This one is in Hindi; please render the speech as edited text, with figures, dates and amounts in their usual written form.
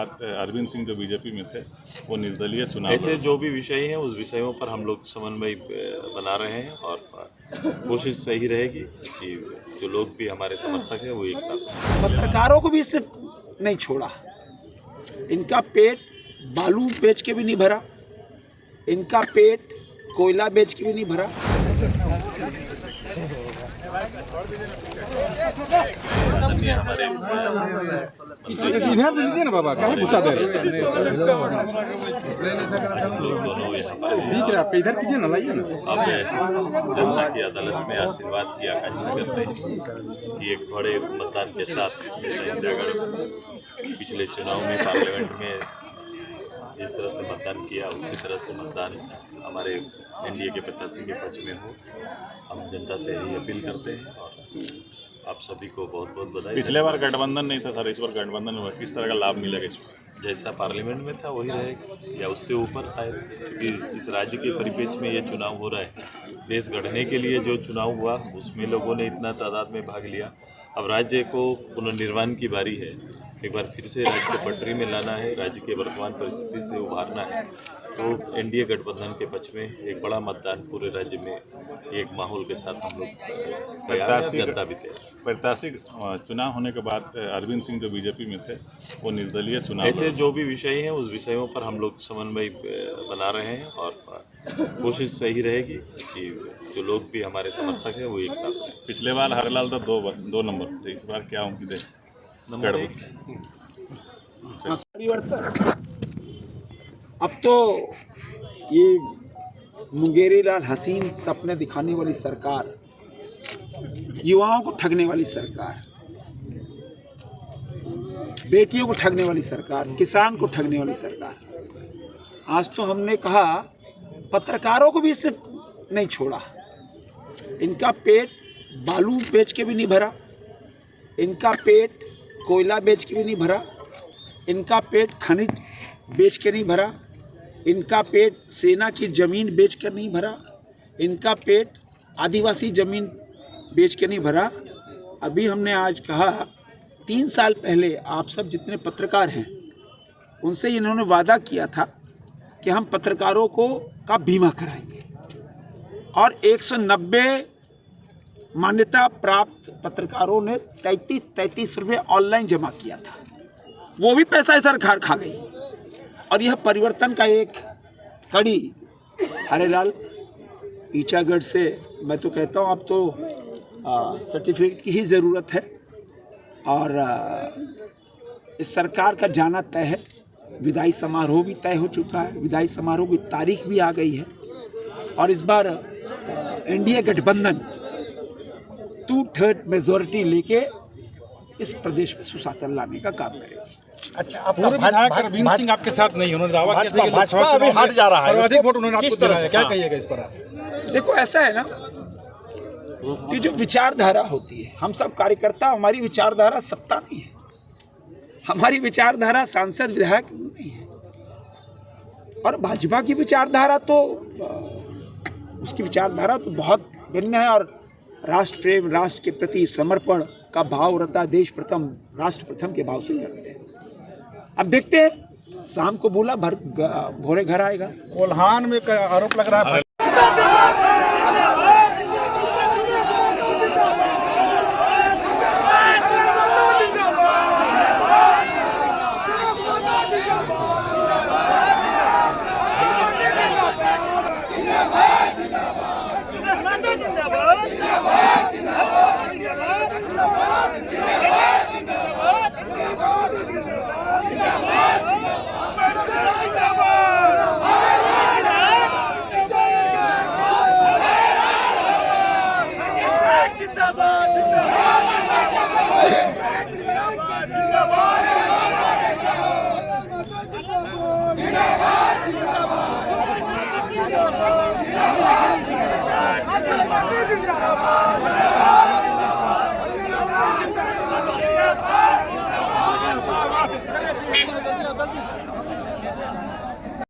बाद अरविंद सिंह जो बीजेपी में थे वो निर्दलीय चुनाव ऐसे जो भी विषय हैं उस विषयों पर हम लोग समन्वय बना रहे हैं और कोशिश सही रहेगी कि जो लोग भी हमारे समर्थक हैं वो एक साथ हैं। पत्रकारों को भी इसने नहीं छोड़ा। इनका पेट बालू बेच के भी नहीं भरा, इनका पेट कोयला बेच के भी नहीं भरा। इधर से लीजिए ना बाबा, काहे पूछा दे रहे दोनों यहाँ पर हैं। ठीक है, आप इधर कीजिए ना, लाइए ना। अब जनता की अदालत में आशीर्वाद की आकांक्षा करते हैं कि एक बड़े मतदान के साथ जैसे इंदिरागढ़ पिछले चुनाव में पार्लियामेंट में जिस तरह से मतदान किया उसी तरह से मतदान हमारे एनडीए के प्रत्याशी के पक्ष में हो। हम जनता से यही अपील करते हैं और आप सभी को बहुत बहुत बधाई। पिछले बार गठबंधन नहीं था सर, इस बार गठबंधन हुआ, किस तरह का लाभ मिलेगा इसमें? जैसा पार्लियामेंट में था वही रहेगा या उससे ऊपर शायद, क्योंकि इस राज्य के परिप्रेक्ष्य में ये चुनाव हो रहा है। देश गढ़ने के लिए जो चुनाव हुआ उसमें लोगों ने इतना तादाद में भाग लिया। अब राज्य को पुनर्निर्माण की बारी है, एक बार फिर से राज्य को पटरी में लाना है, राज्य के वर्तमान परिस्थिति से उभारना है। तो एनडीए गठबंधन के पक्ष में एक बड़ा मतदान पूरे राज्य में एक माहौल के साथ हम लोग जनता भी थे। प्रत्याशी चुनाव होने के बाद अरविंद सिंह जो बीजेपी में थे वो निर्दलीय चुनाव ऐसे जो भी विषय हैं उस विषयों पर हम लोग समन्वय बना रहे हैं और कोशिश सही रहेगी कि जो लोग भी हमारे समर्थक हैं वो एक साथ हैं। पिछले बार हरलाल तो दो नंबर थे, इस बार क्या उनकी दे नंबर एक परिवर्तन अब तो ये मुंगेरी लाल हसीन सपने दिखाने वाली सरकार, युवाओं को ठगने वाली सरकार, बेटियों को ठगने वाली सरकार, किसान को ठगने वाली सरकार, आज तो हमने कहा पत्रकारों को भी इसने नहीं छोड़ा। इनका पेट बालू बेच के भी नहीं भरा, इनका पेट कोयला बेच के भी नहीं भरा, इनका पेट खनिज बेच के नहीं भरा, इनका पेट सेना की ज़मीन बेच कर नहीं भरा, इनका पेट आदिवासी ज़मीन बेच के नहीं भरा। अभी हमने आज कहा 3 साल पहले आप सब जितने पत्रकार हैं उनसे इन्होंने वादा किया था कि हम पत्रकारों का बीमा कराएंगे और 190 मान्यता प्राप्त पत्रकारों ने 33 रुपये ऑनलाइन जमा किया था। वो भी पैसा सरकार खा गई। और यह परिवर्तन का एक कड़ी हरेलाल ईचागढ़ से मैं तो कहता हूँ अब तो सर्टिफिकेट की ही ज़रूरत है और इस सरकार का जाना तय है। विदाई समारोह भी तय हो चुका है, विदाई समारोह की तारीख भी आ गई है और इस बार एनडीए गठबंधन 2/3 मेजॉरिटी लेके इस प्रदेश में सुशासन लाने का काम करेगी। अच्छा, आपका पूर्व विधायक अरविंद सिंह आपके साथ नहीं, उन्होंने दावा किया था कि भाजपा अभी हट जा रहा है, सर्वाधिक वोट उन्होंने आपको किस तरह दिया है, से? क्या हाँ। कहिएगा इस पर? देखो ऐसा है ना कि जो विचारधारा होती है, हम सब कार्यकर्ता, हमारी विचारधारा सत्ता नहीं है, हमारी विचारधारा सांसद विधायक नहीं है और भाजपा की विचारधारा तो उसकी विचारधारा तो बहुत भिन्न है और राष्ट्र प्रेम, राष्ट्र के प्रति समर्पण का भाव रहता है। देश प्रथम राष्ट्र प्रथम के भाव से करते हैं। अब देखते हैं, शाम को बोला भोरे घर आएगा। कोल्हान में आरोप लग रहा है। जिंदाबाद